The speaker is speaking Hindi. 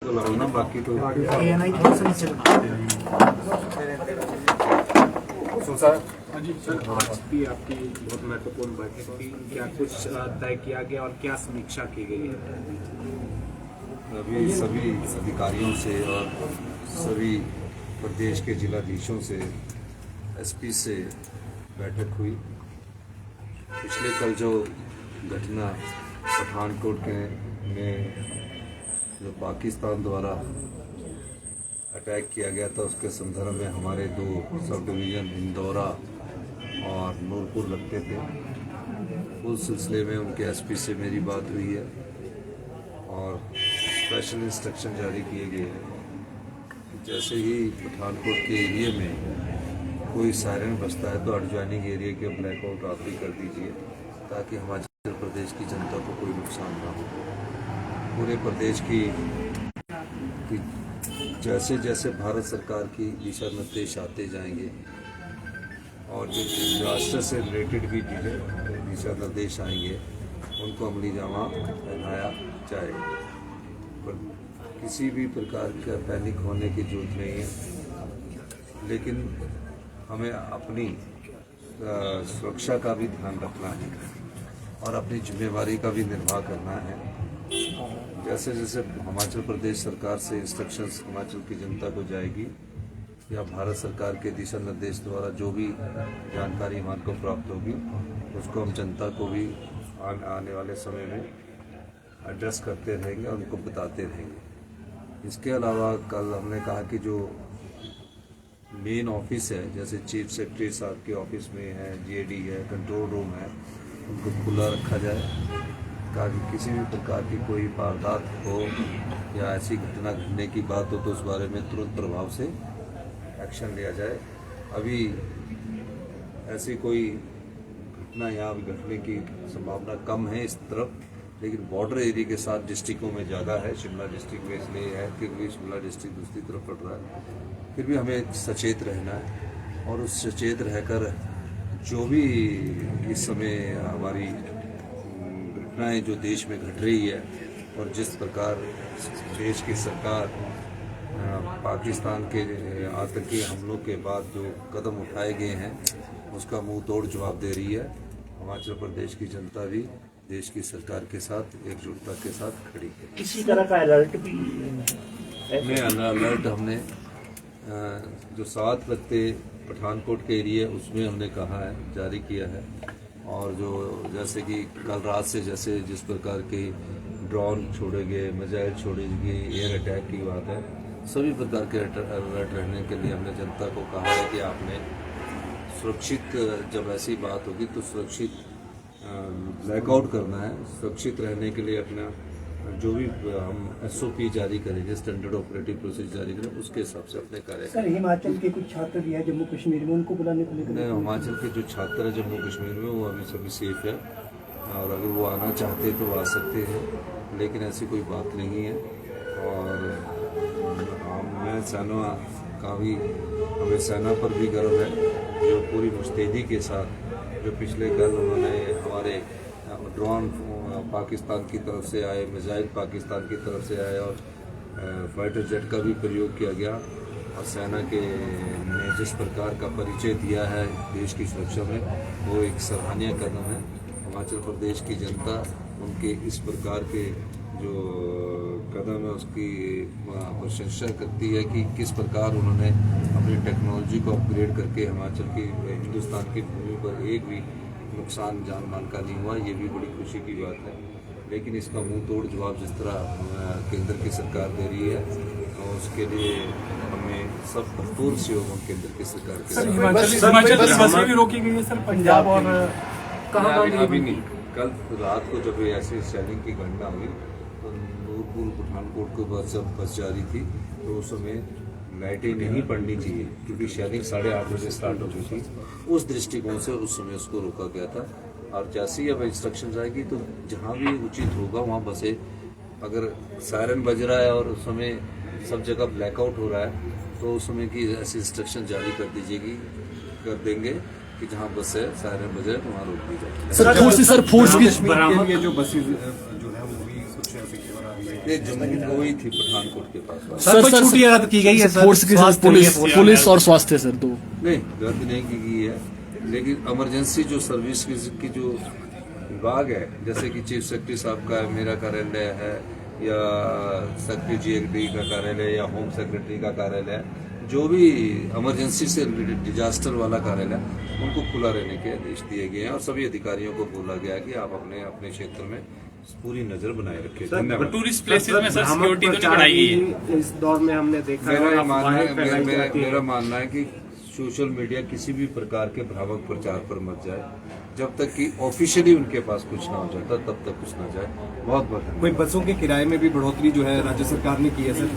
ना बाकी तो जी सर, आज भी आपकी बहुत महत्वपूर्ण बैठक थी। क्या कुछ तय किया गया और क्या समीक्षा की गई है? अभी सभी अधिकारियों से और सभी प्रदेश के जिलाधीशों से एसपी से बैठक हुई। पिछले कल जो घटना पठानकोट में जो पाकिस्तान द्वारा अटैक किया गया था, उसके संदर्भ में हमारे दो सब डिवीज़न इंदौरा और नूरपुर लगते थे। उस सिलसिले में उनके एसपी से मेरी बात हुई है और स्पेशल इंस्ट्रक्शन जारी किए गए हैं। जैसे ही पठानकोट के एरिया में कोई सायरन बजता है तो एडजॉइनिंग एरिया के ब्लैकआउट आप भी कर दीजिए, ताकि हिमाचल प्रदेश की जनता को कोई नुकसान ना हो। पूरे प्रदेश की जैसे जैसे भारत सरकार की दिशा निर्देश आते जाएंगे और जो राष्ट्र से रिलेटेड भी दिशा निर्देश आएंगे, उनको अमली जामा पहनाया जाएगा। पर किसी भी प्रकार का पैनिक होने की जरूरत नहीं है, लेकिन हमें अपनी सुरक्षा का भी ध्यान रखना है और अपनी जिम्मेवारी का भी निर्वाह करना है। जैसे जैसे हिमाचल प्रदेश सरकार से इंस्ट्रक्शंस हिमाचल की जनता को जाएगी या भारत सरकार के दिशा निर्देश द्वारा जो भी जानकारी हमारे को प्राप्त होगी, उसको हम जनता को भी आने वाले समय में एड्रेस करते रहेंगे और उनको बताते रहेंगे। इसके अलावा कल हमने कहा कि जो मेन ऑफिस है, जैसे चीफ सेक्रेटरी साहब के ऑफिस में है, जीएडी है, कंट्रोल रूम है, उनको खुला रखा जाए ताकि किसी भी प्रकार की कोई वारदात हो या ऐसी घटना घटने की बात हो तो उस बारे में तुरंत प्रभाव से एक्शन लिया जाए। अभी ऐसी कोई घटना यहाँ घटने की संभावना कम है इस तरफ, लेकिन बॉर्डर एरिया के साथ डिस्ट्रिक्टों में ज़्यादा है। शिमला डिस्ट्रिक्ट में इसलिए है क्योंकि शिमला डिस्ट्रिक्ट दूसरी तरफ पड़ रहा है। फिर भी हमें सचेत रहना है और उस सचेत रहकर जो भी इस समय हमारी घटनाएं जो देश में घट रही है और जिस प्रकार देश की सरकार पाकिस्तान के आतंकी हमलों के बाद जो कदम उठाए गए हैं, उसका मुंह तोड़ जवाब दे रही है। हिमाचल प्रदेश की जनता भी देश की सरकार के साथ एकजुटता के साथ खड़ी है। इसी तरह का अलर्ट भी अलर्ट हमने जो 7 लगते पठानकोट के एरिया उसमें हमने कहा है, जारी किया है। और जो जैसे कि कल रात से जैसे जिस प्रकार के ड्रोन छोड़े गए, मिसाइल छोड़े गए, एयर अटैक की बात है, सभी प्रकार के अलर्ट रहने के लिए हमने जनता को कहा है कि आपने सुरक्षित, जब ऐसी बात होगी तो सुरक्षित ब्लैकआउट करना है। सुरक्षित रहने के लिए अपना जो भी हम SOP जारी करेंगे, स्टैंडर्ड ऑपरेटिंग प्रोसीजर जारी करेंगे, उसके हिसाब से अपने कार्य। सर, हिमाचल के कुछ छात्र भी हैं जम्मू कश्मीर में, उनको बुलाने को लेकर नहीं, हिमाचल के जो छात्र हैं जम्मू कश्मीर में वो अभी सभी सेफ है और अगर वो आना चाहते तो वो आ सकते हैं, लेकिन ऐसी कोई बात नहीं है। और मैं सेना का भी, हमें सेना पर भी गर्व है जो पूरी मुस्तैदी के साथ जो पिछले कल उन्होंने हमारे ड्रोन पाकिस्तान की तरफ से आए, मिसाइल पाकिस्तान की तरफ से आए और फाइटर जेट का भी प्रयोग किया गया और सेना के ने जिस प्रकार का परिचय दिया है देश की सुरक्षा में, वो एक सराहनीय कदम है। हिमाचल प्रदेश की जनता उनके इस प्रकार के जो कदम है उसकी प्रशंसा करती है कि किस प्रकार उन्होंने अपनी टेक्नोलॉजी को अपग्रेड करके हिमाचल की, हिंदुस्तान की भूमि पर एक भी नुकसान जान माल का नहीं हुआ। ये भी बड़ी खुशी की बात है। लेकिन इसका मुंह तोड़ जवाब जिस तरह केंद्र की सरकार दे रही है और उसके लिए हमें सब भरपूर सहयोग हम केंद्र की सरकार के साथ। बसें भी रोकी गई है सर, पंजाब और अभी नहीं। कल रात को जब ऐसे शेलिंग की घटना हुई तो नूरपुर पठानकोट को जब बस जा रही थी तो उस समय लाइटें नहीं पड़नी चाहिए क्योंकि शेलिंग 8:30 बजे स्टार्ट हो गई थी। उस दृष्टिकोण से उस समय उसको रोका गया था। और जैसे ही अब इंस्ट्रक्शन आएगी तो जहाँ भी उचित होगा वहाँ बसें, अगर सायरन बज रहा है और उस समय सब जगह ब्लैकआउट हो रहा है तो उस समय की ऐसी इंस्ट्रक्शन जारी कर देंगे कि जहाँ बस है सायरन बजे वहाँ रोक दी जाए। सर, फोर्स की जो बसें जो है वो भी सुरक्षा से ये जम्मू वही थी पठानकोट के पास। सर कुछ छुट्टियां रद्द की गई है सर, फोर्स के साथ पुलिस और स्वास्थ्य सर दो नहीं रद्द नहीं की गई है, लेकिन इमरजेंसी जो सर्विस की जो विभाग है, जैसे कि चीफ सेक्रेटरी साहब का मेरा कार्यालय है, या सेक्रेटरी GAD का कार्यालय, या होम सेक्रेटरी का कार्यालय, जो भी इमरजेंसी से रिलेटेड डिजास्टर वाला कार्यालय, उनको खुला रहने के आदेश दिए गए हैं और सभी अधिकारियों को बोला गया है कि आप अपने अपने क्षेत्र में पूरी नजर बनाए रखें। धन्यवाद। टूरिस्ट प्लेसेस में सर सिक्योरिटी तो नहीं बढ़ाई गई है। इस दौर में हमने देखा है मेरा अफवाहें मानना है कि सोशल मीडिया किसी भी प्रकार के भ्रामक प्रचार पर मत जाए, जब तक कि ऑफिशियली उनके पास कुछ ना हो जाता तब तक कुछ ना जाए। बहुत बहुत कोई बसों के किराए में भी बढ़ोतरी जो है राज्य सरकार ने की है सर।